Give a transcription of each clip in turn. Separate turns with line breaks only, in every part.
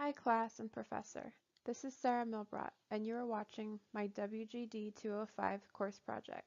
Hi class and professor. This is Sara Milbrodt and you are watching my WGD 205 course project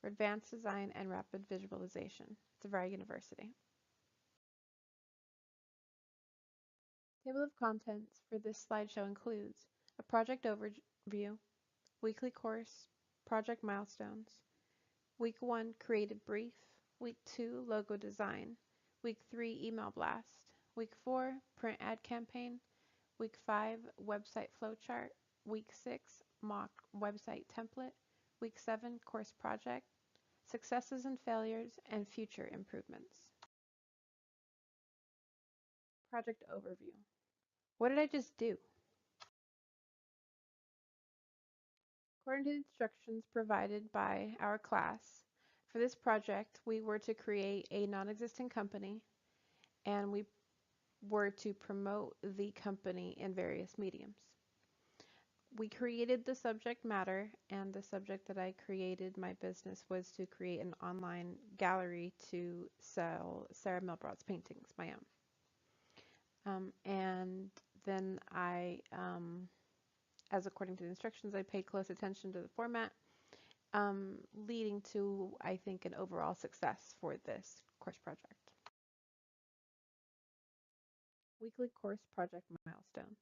for Advanced Design and Rapid Visualization at DeVry University. Table of contents for this slideshow includes a project overview, weekly course, project milestones, week 1 creative brief, week 2 logo design, week 3 email blast, week 4 print ad campaign, Week 5, website flowchart. Week 6, mock website template. Week 7, course project. Successes and failures and future improvements. Project overview. What did I just do? According to the instructions provided by our class, for this project, we were to create a non-existent company and we were to promote the company in various mediums. We created the subject matter, and the subject that I created, my business, was to create an online gallery to sell Sara Milbrot's paintings, my own. And then as according to the instructions, I paid close attention to the format, leading to, I think, an overall success for this course project. Weekly course project milestones.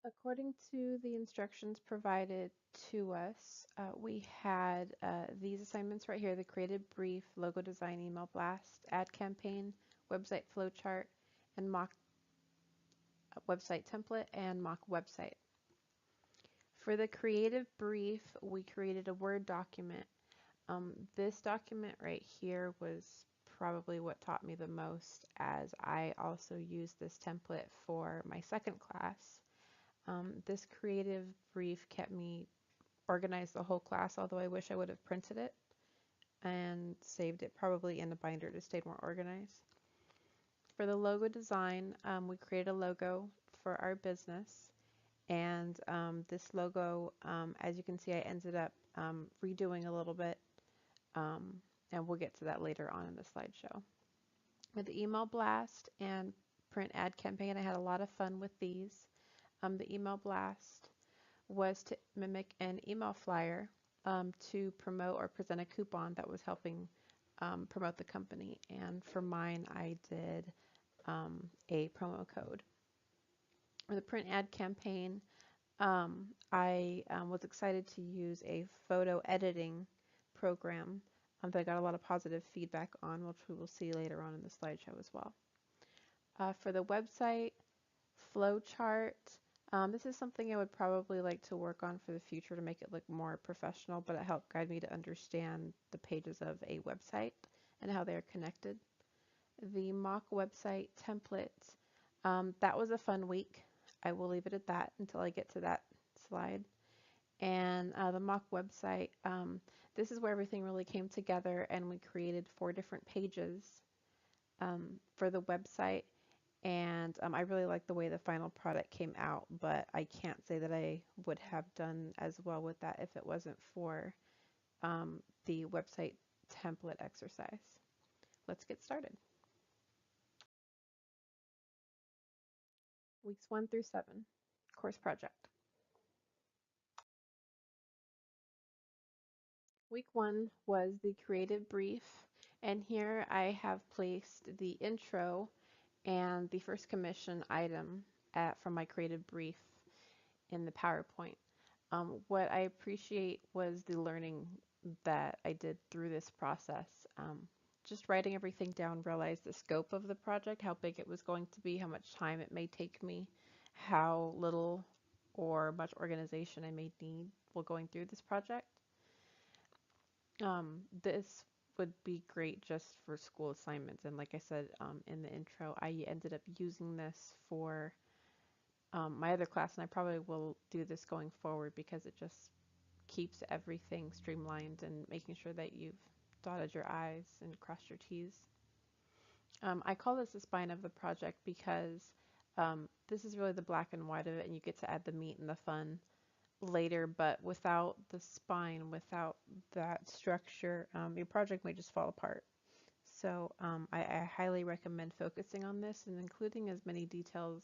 According to the instructions provided to us, we had these assignments right here: the creative brief, logo design, email blast, ad campaign, website flowchart, and mock website template, and mock website. For the creative brief, we created a Word document. This document right here was probably what taught me the most, as I also used this template for my second class. This creative brief kept me organized the whole class, although I wish I would have printed it and saved it probably in a binder to stay more organized. For the logo design, we created a logo for our business, and this logo, as you can see, I ended up redoing a little bit, and we'll get to that later on in the slideshow. With the email blast and print ad campaign, I had a lot of fun with these. The email blast was to mimic an email flyer to promote or present a coupon that was helping promote the company. And for mine, I did a promo code. For the print ad campaign, I was excited to use a photo editing program that I got a lot of positive feedback on, which we will see later on in the slideshow as well. For the website flowchart, this is something I would probably like to work on for the future to make it look more professional, but it helped guide me to understand the pages of a website and how they are connected. The mock website template, that was a fun week. I will leave it at that until I get to that slide. And the mock website, this is where everything really came together, and we created 4 different pages for the website. And I really like the way the final product came out, but I can't say that I would have done as well with that if it wasn't for the website template exercise. Let's get started. Weeks 1 through 7, course project. Week 1 was the creative brief, and here I have placed the intro and the first commission item from my creative brief in the PowerPoint. What I appreciate was the learning that I did through this process. Just writing everything down, realized the scope of the project, how big it was going to be, how much time it may take me, how little or much organization I may need while going through this project. This would be great just for school assignments, and like I said in the intro, I ended up using this for my other class, and I probably will do this going forward because it just keeps everything streamlined and making sure that you've dotted your I's and crossed your T's. I call this the spine of the project because this is really the black and white of it, and you get to add the meat and the fun later, but without the spine, without that structure, your project may just fall apart. So I highly recommend focusing on this and including as many details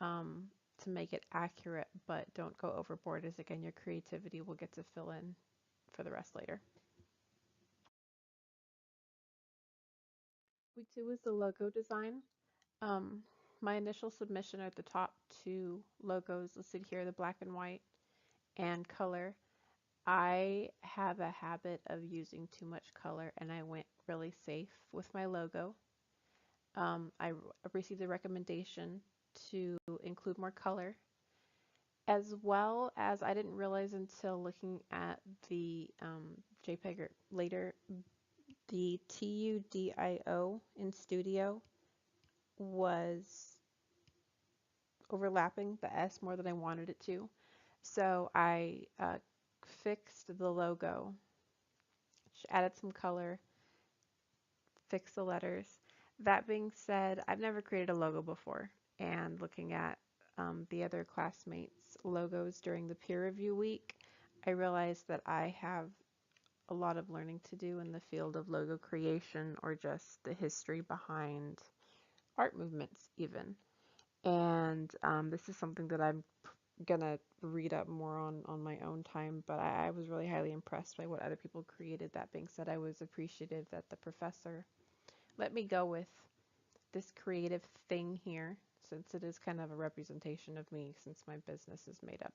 um, to make it accurate, but don't go overboard, as again, your creativity will get to fill in for the rest later. Week 2 is the logo design. Um, my initial submission are the top two logos listed here, the black and white and color. I have a habit of using too much color, and I went really safe with my logo. I received a recommendation to include more color, as well as I didn't realize until looking at the JPEG later, the TUDIO in Studio was overlapping the S more than I wanted it to. So I fixed the logo, added some color, fixed the letters. That being said, I've never created a logo before, and looking at the other classmates' logos during the peer review week, I realized that I have a lot of learning to do in the field of logo creation, or just the history behind art movements even. And this is something that I'm gonna read up more on my own time, but I was really highly impressed by what other people created. That being said, I was appreciative that the professor let me go with this creative thing here, since it is kind of a representation of me, since my business is made up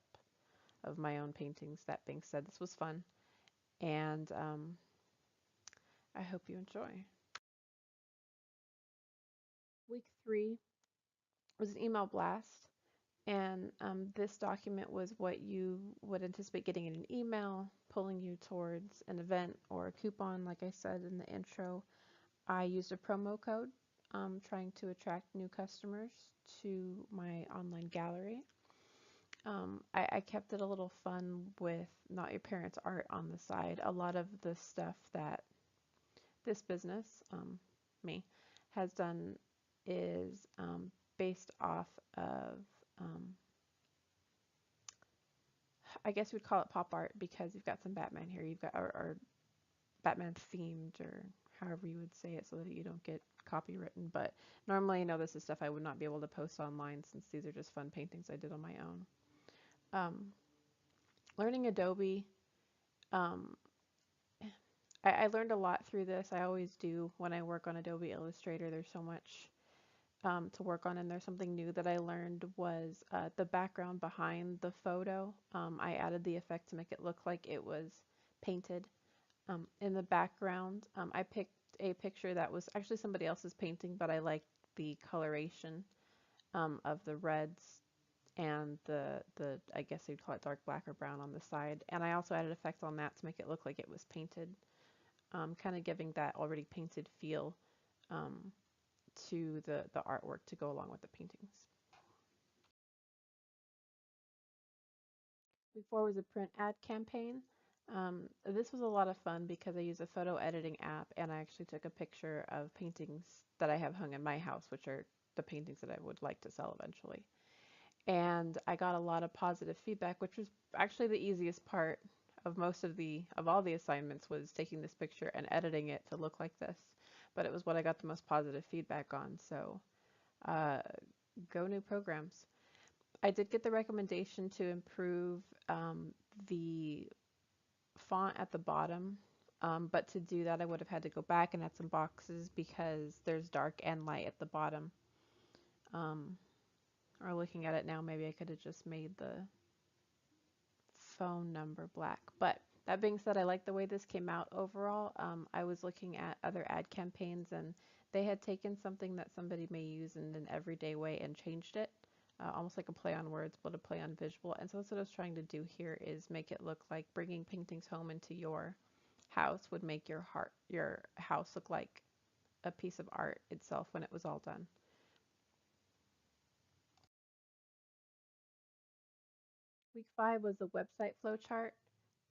of my own paintings. That being said, this was fun, and I hope you enjoy. Week 3 was an email blast, and this document was what you would anticipate getting in an email, pulling you towards an event or a coupon. Like I said in the intro, I used a promo code trying to attract new customers to my online gallery. I kept it a little fun with not your parents' art on the side. A lot of the stuff that this business, me, has done is based off of, um, I guess we'd call it pop art, because you've got some Batman here. You've got, or Batman themed, or however you would say it, so that you don't get copywritten. But normally, this is stuff I would not be able to post online, since these are just fun paintings I did on my own. Learning Adobe, um, I learned a lot through this. I always do when I work on Adobe Illustrator. There's so much to work on, and there's something new that I learned was the background behind the photo. I added the effect to make it look like it was painted. In the background, I picked a picture that was actually somebody else's painting, but I liked the coloration of the reds and the I guess you'd call it dark black or brown on the side. And I also added effect on that to make it look like it was painted, kind of giving that already painted feel um, to the artwork to go along with the paintings. Before was a print ad campaign. This was a lot of fun because I use a photo editing app, and I actually took a picture of paintings that I have hung in my house, which are the paintings that I would like to sell eventually. And I got a lot of positive feedback, which was actually the easiest part of all the assignments, was taking this picture and editing it to look like this. But it was what I got the most positive feedback on. So uh, go new programs. I did get the recommendation to improve the font at the bottom, but to do that I would have had to go back and add some boxes, because there's dark and light at the bottom. Or looking at it now, maybe I could have just made the phone number black. But that being said, I like the way this came out overall. I was looking at other ad campaigns, and they had taken something that somebody may use in an everyday way and changed it, almost like a play on words, but a play on visual. And so that's what I was trying to do here, is make it look like bringing paintings home into your house would make your house look like a piece of art itself when it was all done. Week 5 was the website flowchart.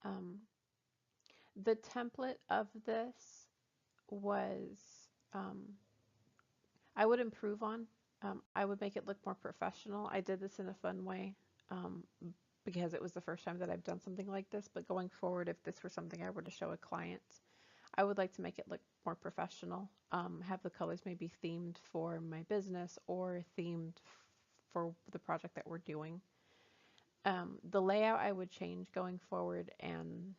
Um, the template of this was, um, I would improve on. I would make it look more professional. I did this in a fun way, um, because it was the first time that I've done something like this. But going forward, if this were something I were to show a client, I would like to make it look more professional, have the colors maybe themed for my business or themed for the project that we're doing. The layout I would change going forward, and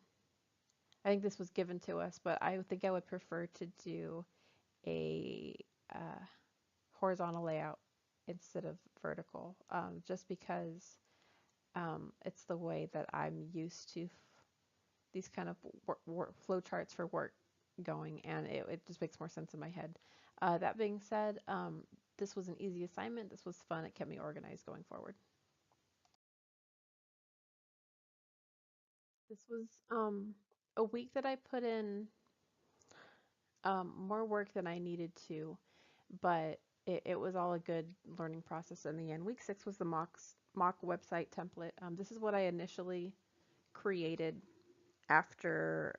I think this was given to us, but I think I would prefer to do a uh, horizontal layout instead of vertical, just because it's the way that I'm used to these kind of flow charts for work going, and it just makes more sense in my head. That being said, this was an easy assignment. This was fun. It kept me organized going forward. This was a week that I put in more work than I needed to, but it was all a good learning process in the end. Week 6 was the mock website template. This is what I initially created after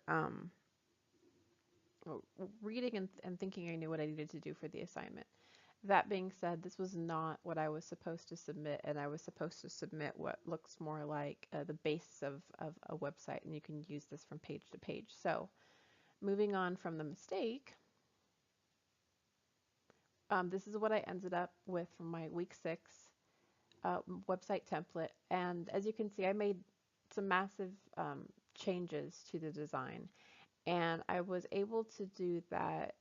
reading and thinking I knew what I needed to do for the assignment. That being said, this was not what I was supposed to submit, and I was supposed to submit what looks more like the base of a website, and you can use this from page to page. So moving on from the mistake, this is what I ended up with from my week 6 website template. And as you can see, I made some massive changes to the design. And I was able to do that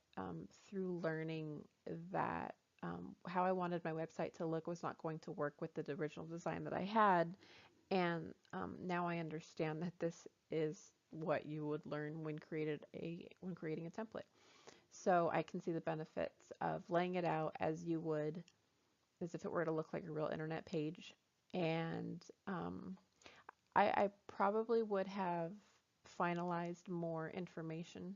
through learning that how I wanted my website to look was not going to work with the original design that I had. And now I understand that this is what you would learn when creating a template. So I can see the benefits of laying it out as you would, as if it were to look like a real internet page. And I probably would have finalized more information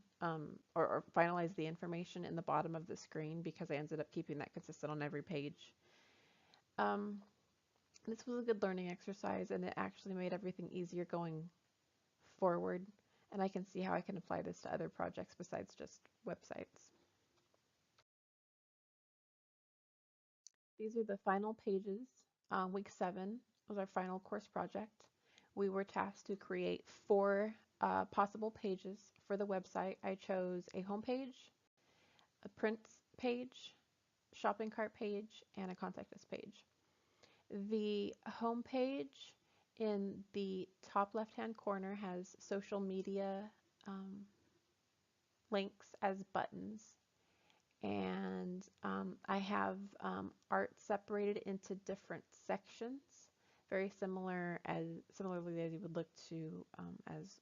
or finalized the information in the bottom of the screen because I ended up keeping that consistent on every page. Um, this was a good learning exercise, and it actually made everything easier going forward. And I can see how I can apply this to other projects besides just websites. These are the final pages. Week 7 was our final course project. We were tasked to create 4 possible pages for the website. I chose a home page, a print page, shopping cart page, and a contact us page. The home page in the top left-hand corner has social media links as buttons. And I have art separated into different sections, very similarly as you would look to as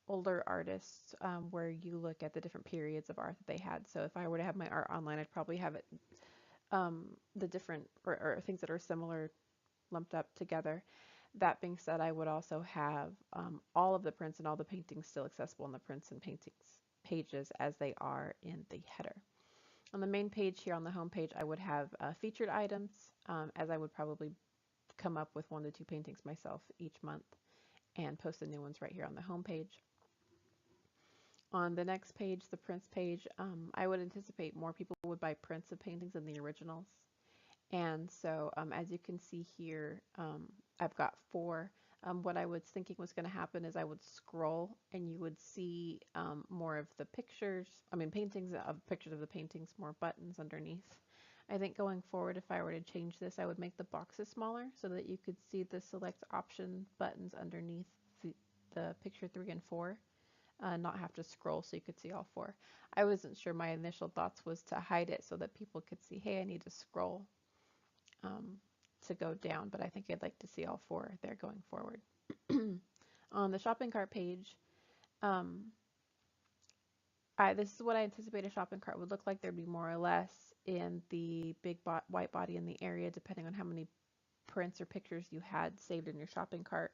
older artists, where you look at the different periods of art that they had. So if I were to have my art online, I'd probably have it the different or things that are similar lumped up together. That being said, I would also have all of the prints and all the paintings still accessible in the prints and paintings pages as they are in the header. On the main page here on the home page, I would have featured items, as I would probably come up with 1 to 2 paintings myself each month and post the new ones right here on the home page. On the next page, the prints page, I would anticipate more people would buy prints of paintings than the originals. And so as you can see here, I've got 4. What I was thinking was going to happen is I would scroll and you would see more of the paintings of pictures of the paintings, more buttons underneath. I think going forward, if I were to change this, I would make the boxes smaller so that you could see the select option buttons underneath the picture 3 and 4. Not have to scroll so you could see all 4. I wasn't sure. My initial thoughts was to hide it so that people could see, hey, I need to scroll to go down, but I think I'd like to see all 4 there going forward. On the shopping cart page, this is what I anticipate a shopping cart would look like. There'd be more or less in the big white body in the area, depending on how many prints or pictures you had saved in your shopping cart.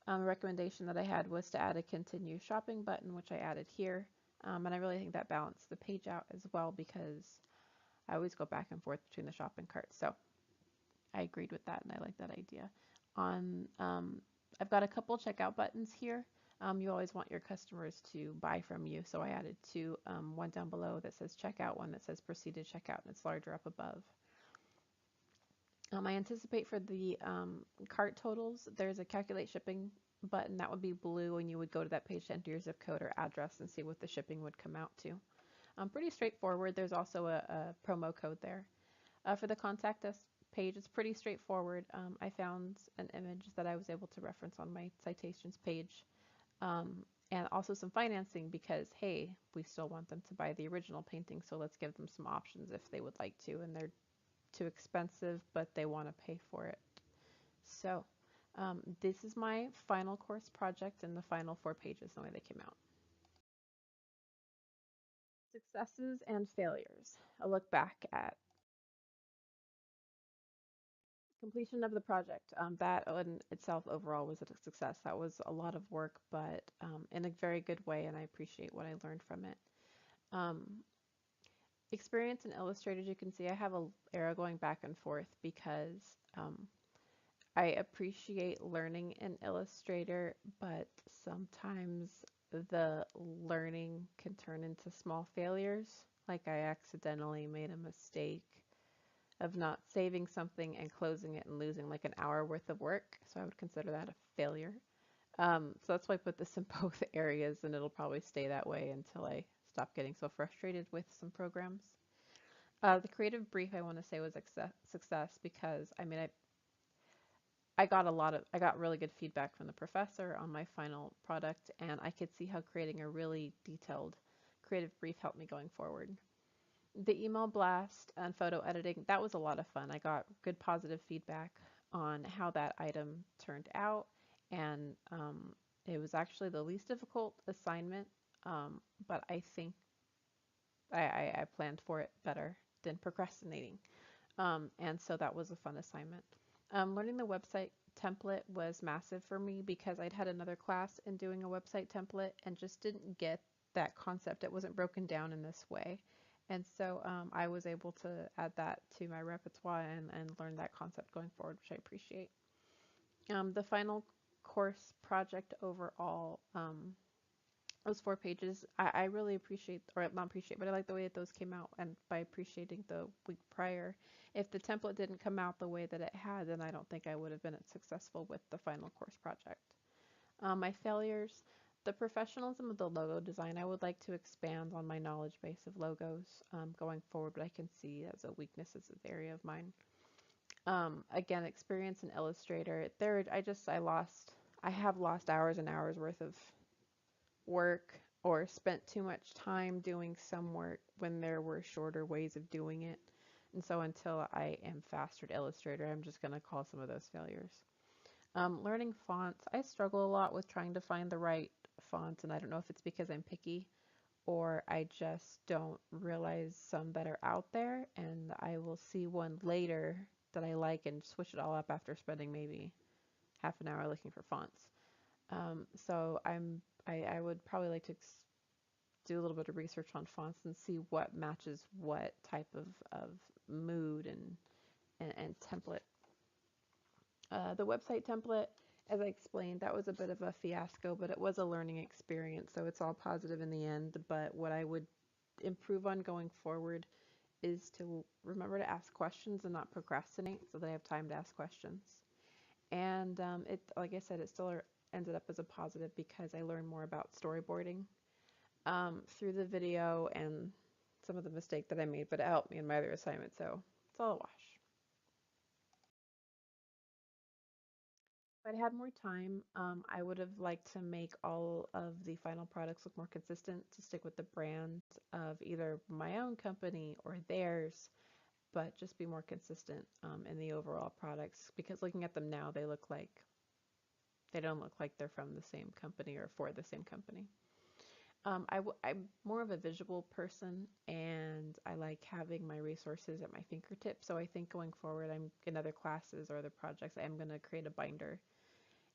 The recommendation that I had was to add a continue shopping button, which I added here. And I really think that balanced the page out as well because I always go back and forth between the shopping carts. So I agreed with that and I like that idea. I've got a couple checkout buttons here. You always want your customers to buy from you, so I added 2, one down below that says checkout, one that says proceed to checkout, and it's larger up above. I anticipate for the cart totals, there's a calculate shipping button that would be blue, and you would go to that page to enter your zip code or address and see what the shipping would come out to. Pretty straightforward. There's also a promo code there. For the contact us page, it's pretty straightforward. I found an image that I was able to reference on my citations page, um, and also some financing because, hey, we still want them to buy the original painting, so let's give them some options if they would like to, and they're too expensive, but they want to pay for it. So this is my final course project and the final 4 pages, the way they came out. Successes and failures. A look back at completion of the project. That in itself overall was a success. That was a lot of work, but in a very good way, and I appreciate what I learned from it. Um, Experience in Illustrator, as you can see, I have a arrow going back and forth because I appreciate learning in Illustrator, but sometimes the learning can turn into small failures. Like I accidentally made a mistake of not saving something and closing it and losing like an hour worth of work. So I would consider that a failure. So that's why I put this in both areas, and it'll probably stay that way until I stop getting so frustrated with some programs. The creative brief I want to say was success because I got really good feedback from the professor on my final product, and I could see how creating a really detailed creative brief helped me going forward. The email blast and photo editing, that was a lot of fun. I got good positive feedback on how that item turned out, and it was actually the least difficult assignment, but I think I planned for it better than procrastinating. And so that was a fun assignment. Learning the website template was massive for me because I'd had another class in doing a website template and just didn't get that concept. It wasn't broken down in this way. And so I was able to add that to my repertoire and learn that concept going forward, which I appreciate. The final course project overall, those 4 pages, I really appreciate, or not appreciate, but I like the way that those came out, and by appreciating the week prior. If the template didn't come out the way that it had, then I don't think I would have been as successful with the final course project. My failures, the professionalism of the logo design, I would like to expand on my knowledge base of logos going forward, but I can see as a weakness as an area of mine. Again, experience in Illustrator, I have lost hours and hours worth of work or spent too much time doing some work when there were shorter ways of doing it. And so until I am faster at Illustrator, I'm just going to call some of those failures. Learning fonts, I struggle a lot with trying to find the right fonts, and I don't know if it's because I'm picky or I just don't realize some that are out there, and I will see one later that I like and switch it all up after spending maybe half an hour looking for fonts. So I would probably like to do a little bit of research on fonts and see what matches what type of mood and template. The website template, as I explained, that was a bit of a fiasco, but it was a learning experience, so it's all positive in the end. But what I would improve on going forward is to remember to ask questions and not procrastinate so that I have time to ask questions. And like I said, it still ended up as a positive because I learned more about storyboarding through the video and some of the mistake that I made, but it helped me in my other assignment, so it's all a wash. If I'd had more time, I would have liked to make all of the final products look more consistent, to stick with the brand of either my own company or theirs, but just be more consistent in the overall products, because looking at them now, they don't look like they're from the same company or for the same company. I'm more of a visual person, and I like having my resources at my fingertips. So I think going forward, I'm in other classes or other projects, I'm going to create a binder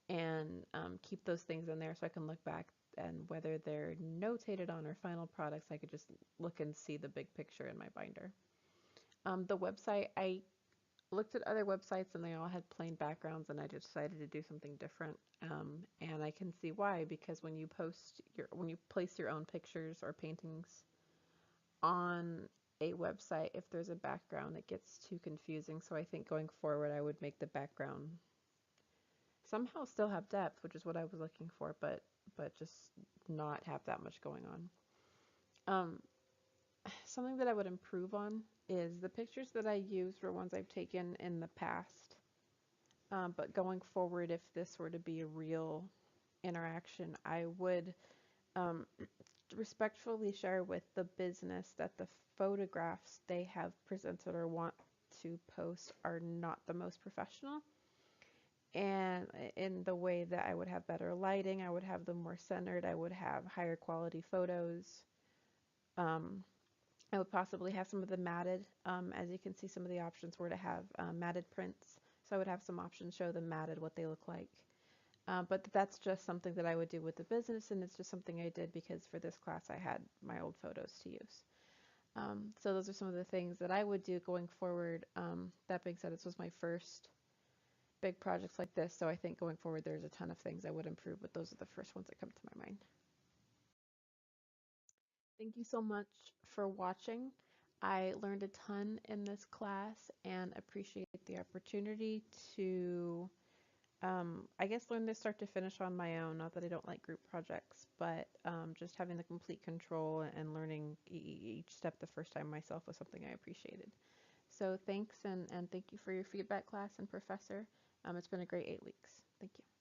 and keep those things in there so I can look back, and whether they're notated on or final products, I could just look and see the big picture in my binder. The website, I looked at other websites and they all had plain backgrounds, and I just decided to do something different. And I can see why, because when you place your own pictures or paintings on a website, if there's a background, it gets too confusing. So I think going forward, I would make the background somehow still have depth, which is what I was looking for, but just not have that much going on. Something that I would improve on is the pictures that I use were ones I've taken in the past. But going forward, if this were to be a real interaction, I would um, respectfully share with the business that the photographs they have presented or want to post are not the most professional. And in the way that I would have better lighting, I would have them more centered, I would have higher quality photos. Um, I would possibly have some of them matted. As you can see, some of the options were to have matted prints. So I would have some options show them matted, what they look like. But that's just something that I would do with the business, and it's just something I did because for this class I had my old photos to use. So those are some of the things that I would do going forward. That being said, this was my first big projects like this, so I think going forward there's a ton of things I would improve, but those are the first ones that come to my mind. Thank you so much for watching. I learned a ton in this class and appreciate the opportunity to, I guess, learn this start to finish on my own. Not that I don't like group projects, but just having the complete control and learning each step the first time myself was something I appreciated. So thanks, and thank you for your feedback, class and professor. It's been a great 8 weeks. Thank you.